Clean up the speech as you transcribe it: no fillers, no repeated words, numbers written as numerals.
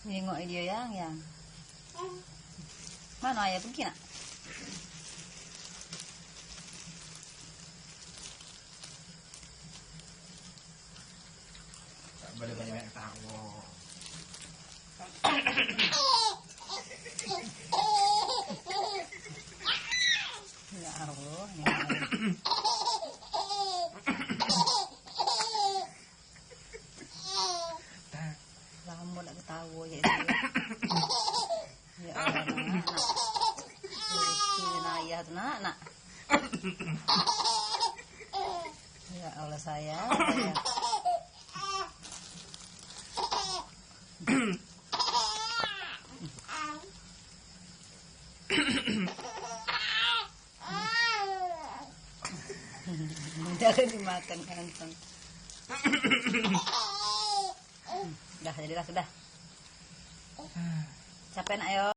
Nengok dia yang mana ayah pergi nak? Tak boleh banyak tahu. Ya Allah, lama nak ketawa je dia. Ya Allah, nak. Itu ayah tu nak. Ya Allah sayang. Jangan dimakan kantong. Dah jadilah sudah. Capek nak yo.